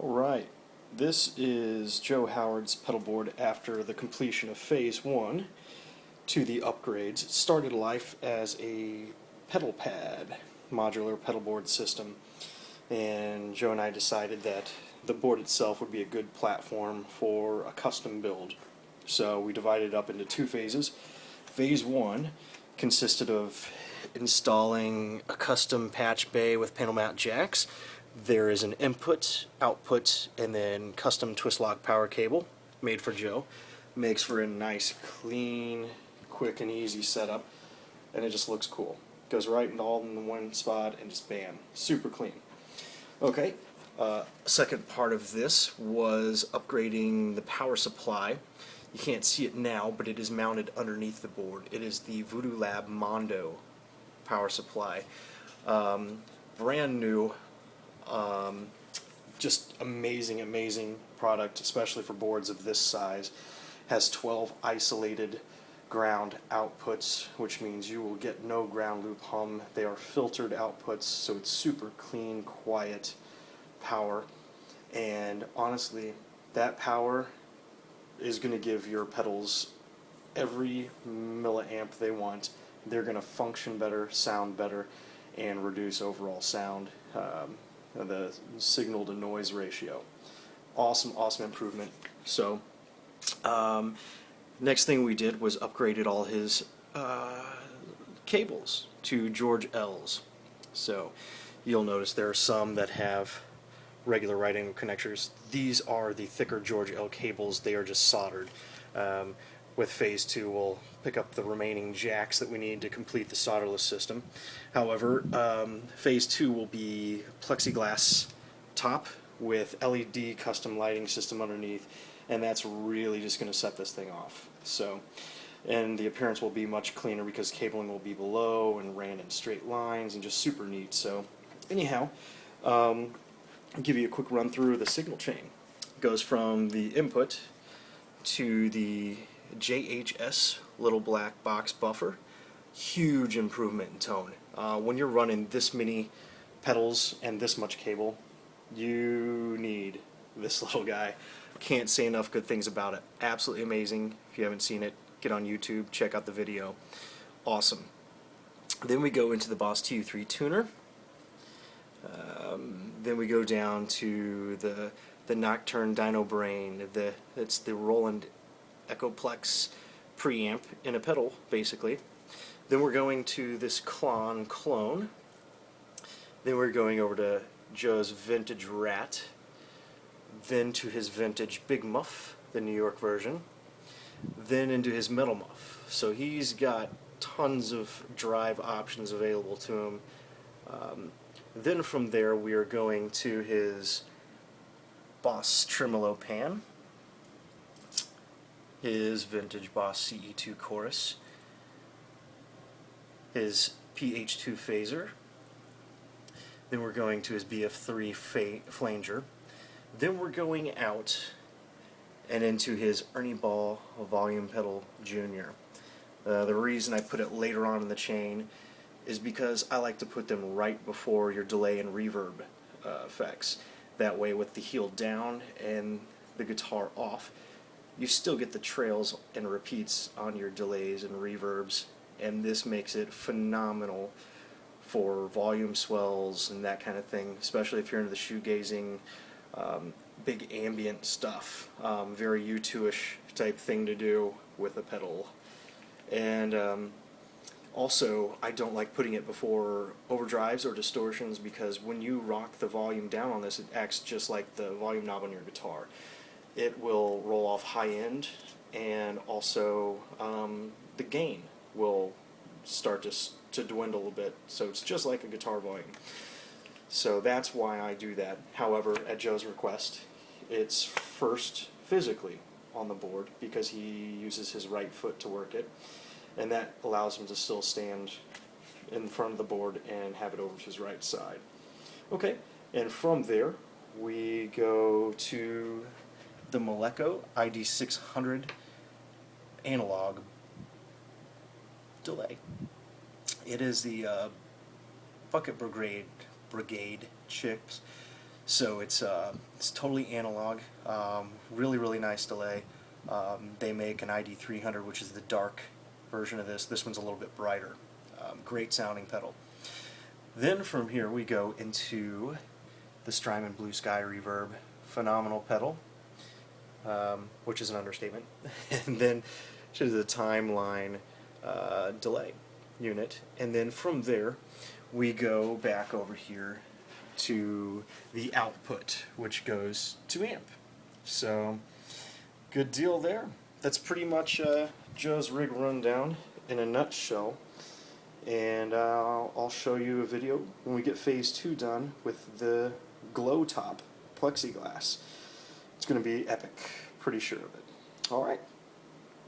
Alright, this is Joe Howard's pedalboard after the completion of Phase 1 to the upgrades. It started life as a pedal pad, modular pedalboard system, and Joe and I decided that the board itself would be a good platform for a custom build. So we divided it up into two phases. Phase 1 consisted of installing a custom patch bay with panel mount jacks. There is an input, output, and then custom twist lock power cable made for Joe. Makes for a nice, clean, quick, and easy setup, and it just looks cool. Goes right all in one spot and just bam, super clean. Okay, second part of this was upgrading the power supply. You can't see it now, but it is mounted underneath the board. It is the Voodoo Lab Mondo power supply. Brand new. Just amazing product, especially for boards of this size. Has 12 isolated ground outputs, which means you will get no ground loop hum. They are filtered outputs, so it's super clean, quiet power. And honestly, that power is going to give your pedals every milliamp they want. They're going to function better, sound better, and reduce overall sound. The signal to noise ratio. Awesome improvement. So next thing we did was upgraded all his cables to George L's. So you'll notice there are some that have regular right angle connectors. These are the thicker George L cables. They are just soldered. With Phase 2 we'll pick up the remaining jacks that we need to complete the solderless system. However, Phase 2 will be plexiglass top with LED custom lighting system underneath, and that's really just going to set this thing off. So, and the appearance will be much cleaner because cabling will be below and ran in straight lines and just super neat. So anyhow, I'll give you a quick run through the signal chain. It goes from the input to the JHS little black box buffer. Huge improvement in tone. When you're running this many pedals and this much cable, you need this little guy. Can't say enough good things about it. Absolutely amazing. If you haven't seen it, get on YouTube, check out the video. Awesome. Then we go into the Boss TU3 tuner. Then we go down to the Nocturne Dyno Brain. It's the Roland Echoplex preamp in a pedal, basically. Then we're going to this Klon clone. Then we're going over to Joe's Vintage Rat. Then to his Vintage Big Muff, the New York version. Then into his Metal Muff. So he's got tons of drive options available to him. Then from there we are going to his Boss Tremolo Pan, his Vintage Boss CE2 Chorus, his PH2 Phaser. Then we're going to his BF3 Flanger. Then we're going out and into his Ernie Ball Volume Pedal Junior. The reason I put it later on in the chain is because I like to put them right before your delay and reverb effects. That way, with the heel down and the guitar off, you still get the trails and repeats on your delays and reverbs, and this makes it phenomenal for volume swells and that kind of thing, especially if you're into the shoegazing, big ambient stuff. Very U2-ish type thing to do with a pedal. And also, I don't like putting it before overdrives or distortions, because when you rock the volume down on this, it acts just like the volume knob on your guitar. It will roll off high end, and also the gain will start to dwindle a bit, so it's just like a guitar volume. So that's why I do that. However, at Joe's request, it's first physically on the board because he uses his right foot to work it, and that allows him to still stand in front of the board and have it over to his right side. Okay, and from there we go to the Maleco ID600 analog delay. It is the Bucket Brigade chips So it's totally analog, really nice delay. They make an ID 300, which is the dark version of this. This one's a little bit brighter. Great sounding pedal. Then from here we go into the Strymon Blue Sky Reverb. Phenomenal pedal, which is an understatement. And then to the Timeline delay unit. And then from there we go back over here to the output, which goes to amp. So good deal there. That's pretty much Joe's rig rundown in a nutshell. And I'll show you a video when we get phase 2 done with the glow top plexiglass. It's going to be epic, pretty sure of it. Alright,